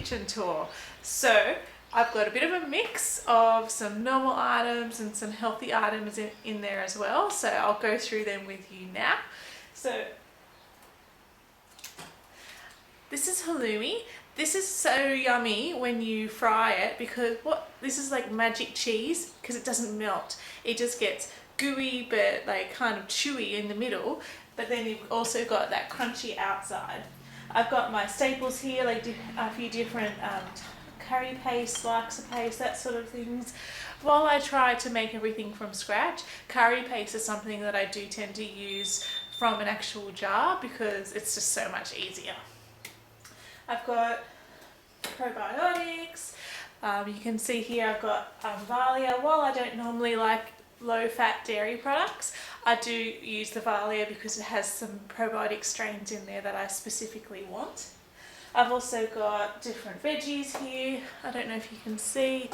kitchen tour. So I've got a bit of a mix of some normal items and some healthy items in there as well. So I'll go through them with you now. So this is halloumi. This is so yummy when you fry it because this is like magic cheese because it doesn't melt. It just gets gooey but like kind of chewy in the middle, but then you've also got that crunchy outside. I've got my staples here, like a few different curry paste, laksa paste, that sort of things. While I try to make everything from scratch, curry paste is something that I do tend to use from an actual jar because it's just so much easier. I've got probiotics. You can see here I've got Valia. While I don't normally like low-fat dairy products, I do use the Valia because it has some probiotic strains in there that I specifically want. I've also got different veggies here. I don't know if you can see.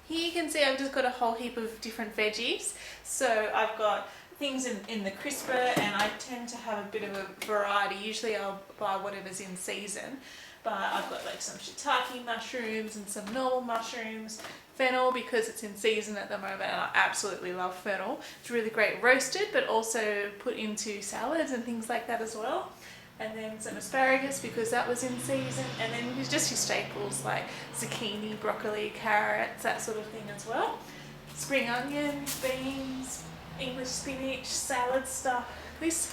Here you can see I've just got a whole heap of different veggies. So I've got things in the crisper, and I tend to have a bit of a variety. Usually I'll buy whatever's in season, but I've got like some shiitake mushrooms and some normal mushrooms, fennel because it's in season at the moment and I absolutely love fennel. It's really great roasted but also put into salads and things like that as well. And then some asparagus because that was in season, and then just your staples like zucchini, broccoli, carrots, that sort of thing as well. Spring onions, beans, English spinach, salad stuff. This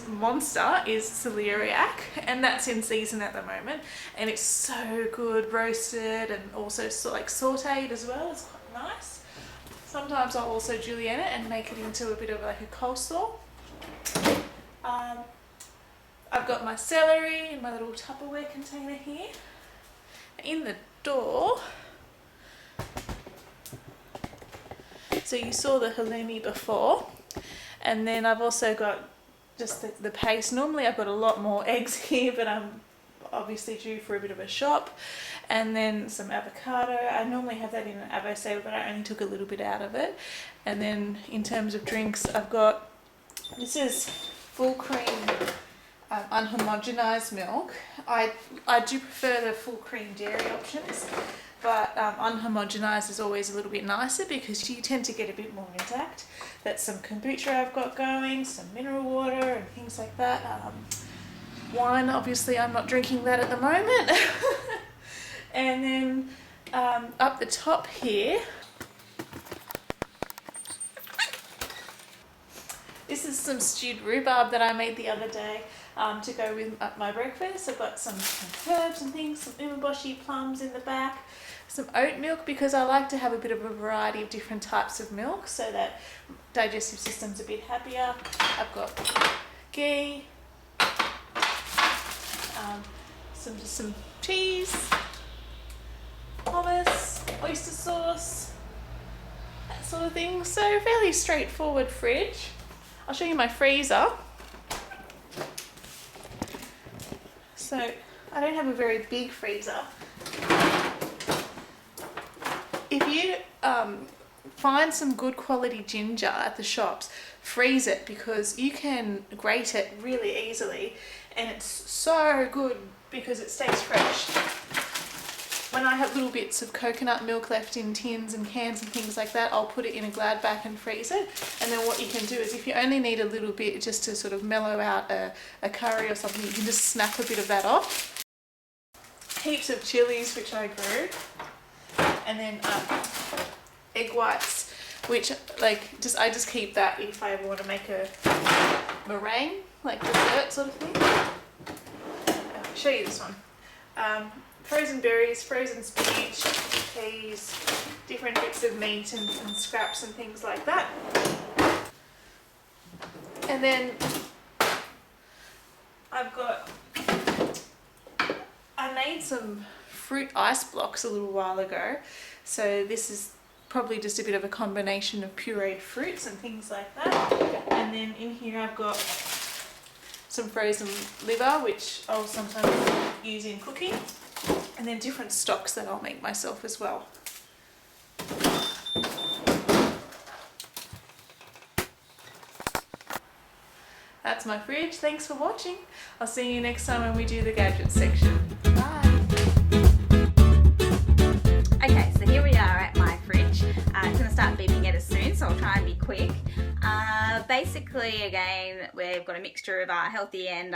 monster is celeriac, and that's in season at the moment, and it's so good roasted and also like sauteed as well. It's quite nice. Sometimes I'll also julienne it and make it into a bit of like a coleslaw. I've got my celery in my little Tupperware container here. In the door, so you saw the halloumi before, and then I've also got just the paste. Normally I've got a lot more eggs here, but I'm obviously due for a bit of a shop. And then some avocado. I normally have that in an avo saver, but I only took a little bit out of it. And then in terms of drinks, I've got, this is full cream unhomogenized milk. I do prefer the full cream dairy options, but unhomogenized is always a little bit nicer because you tend to get a bit more intact. That's some kombucha I've got going, some mineral water and things like that. Wine, obviously I'm not drinking that at the moment. And then up the top here, this is some stewed rhubarb that I made the other day to go with my breakfast. I've got some herbs and things, some umeboshi plums in the back, some oat milk because I like to have a bit of a variety of different types of milk so that digestive system's a bit happier. I've got ghee, some cheese, hummus, oyster sauce, that sort of thing. So fairly straightforward fridge. I'll show you my freezer. So I don't have a very big freezer. If you find some good quality ginger at the shops, freeze it because you can grate it really easily and it's so good because it stays fresh. When I have little bits of coconut milk left in tins and cans and things like that, I'll put it in a glad back and freeze it. And then what you can do is if you only need a little bit just to sort of mellow out a curry or something, you can just snap a bit of that off. Heaps of chilies, which I grew. And then egg whites, which I just keep that if I ever want to make a meringue, like dessert sort of thing. I'll show you this one. Frozen berries, frozen spinach, peas, different bits of meat and scraps and things like that. And then I made some fruit ice blocks a little while ago. So this is probably just a bit of a combination of pureed fruits and things like that. And then in here I've got some frozen liver, which I'll sometimes use in cooking. And then different stocks that I'll make myself as well. That's my fridge. Thanks for watching. I'll see you next time when we do the gadgets section. Bye. Okay, so here we are at my fridge. It's going to start beeping at us soon, so I'll try and be quick. Basically, again, we've got a mixture of our healthy and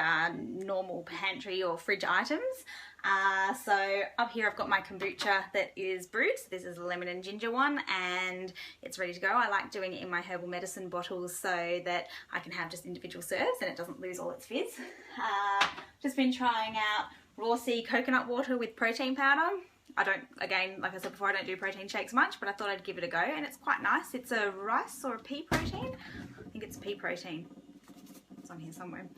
normal pantry or fridge items. So up here I've got my kombucha that is brewed. So this is a lemon and ginger one, and it's ready to go. I like doing it in my herbal medicine bottles so that I can have just individual serves and it doesn't lose all its fizz. Just been trying out raw sea coconut water with protein powder. I don't, again, like I said before, I don't do protein shakes much, but I thought I'd give it a go, and it's quite nice. It's a rice or a pea protein. I think it's pea protein. It's on here somewhere.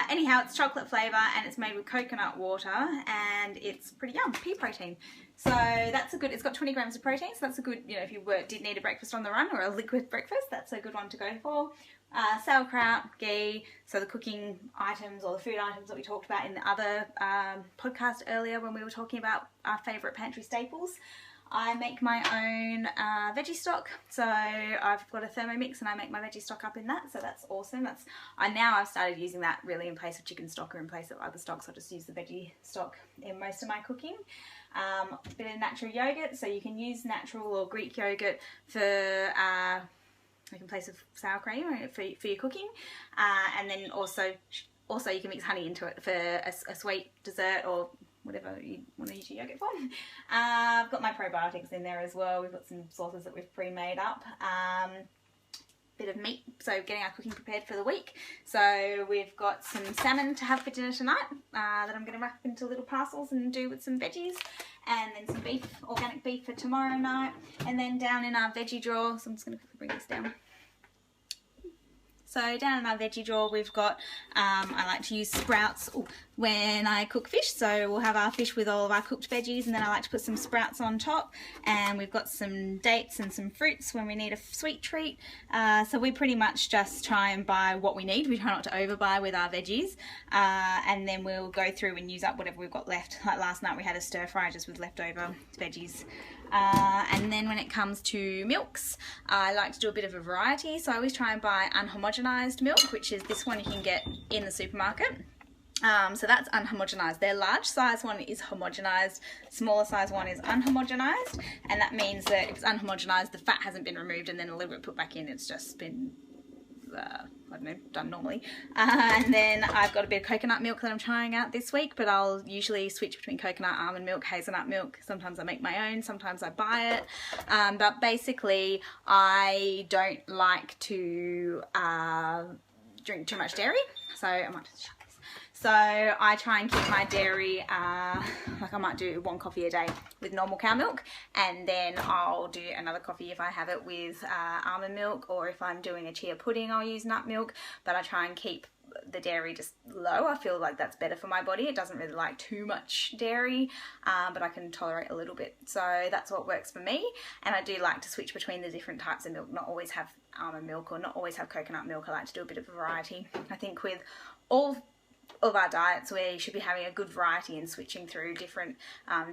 Anyhow, it's chocolate flavour and it's made with coconut water, and it's pretty yum, pea protein. So that's a good, it's got 20 grams of protein, so that's a good, you know, if you did need a breakfast on the run or a liquid breakfast, that's a good one to go for. Sauerkraut, ghee, so the cooking items or the food items that we talked about in the other podcast earlier when we were talking about our favourite pantry staples. I make my own veggie stock, so I've got a Thermomix and I make my veggie stock up in that, so that's awesome. Now I've started using that really in place of chicken stock or in place of other stocks. I just use the veggie stock in most of my cooking. A bit of natural yogurt, so you can use natural or Greek yogurt for like in place of sour cream for your cooking, and then also you can mix honey into it for a sweet dessert or whatever you want to use your yogurt for. I've got my probiotics in there as well. We've got some sauces that we've pre-made up. Bit of meat, so getting our cooking prepared for the week. So we've got some salmon to have for dinner tonight that I'm going to wrap into little parcels and do with some veggies, and then some beef, organic beef for tomorrow night. And then down in our veggie drawer, so I'm just going to quickly bring this down. So down in our veggie drawer we've got, I like to use sprouts when I cook fish, so we'll have our fish with all of our cooked veggies, and then I like to put some sprouts on top, and we've got some dates and some fruits when we need a sweet treat. So we pretty much just try and buy what we need. We try not to overbuy with our veggies, and then we'll go through and use up whatever we've got left. Like last night we had a stir fry just with leftover veggies. And then when it comes to milks, I like to do a bit of a variety, so I always try and buy unhomogenized milk, which is this one you can get in the supermarket. So that's unhomogenized. Their large size one is homogenized, smaller size one is unhomogenized, and that means that if it's unhomogenized, the fat hasn't been removed and then a little bit put back in. It's just been I don't know, done normally. And then I've got a bit of coconut milk that I'm trying out this week, but I'll usually switch between coconut, almond milk, hazelnut milk. Sometimes I make my own, sometimes I buy it. But basically I don't like to drink too much dairy, so I might just shut this. So I try and keep my dairy, like I might do 1 coffee a day with normal cow milk, and then I'll do another coffee if I have it with almond milk, or if I'm doing a chia pudding I'll use nut milk, but I try and keep the dairy just low. I feel like that's better for my body. It doesn't really like too much dairy, but I can tolerate a little bit. So that's what works for me, and I do like to switch between the different types of milk, not always have almond milk or not always have coconut milk. I like to do a bit of a variety. I think with all of our diets we should be having a good variety and switching through different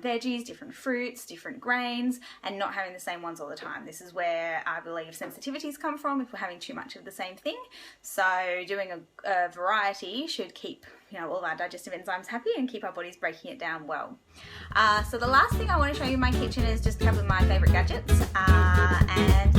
veggies, different fruits, different grains, and not having the same ones all the time. This is where I believe sensitivities come from if we're having too much of the same thing. So doing a variety should keep, you know, all of our digestive enzymes happy and keep our bodies breaking it down well. So the last thing I want to show you in my kitchen is just a couple of my favourite gadgets, and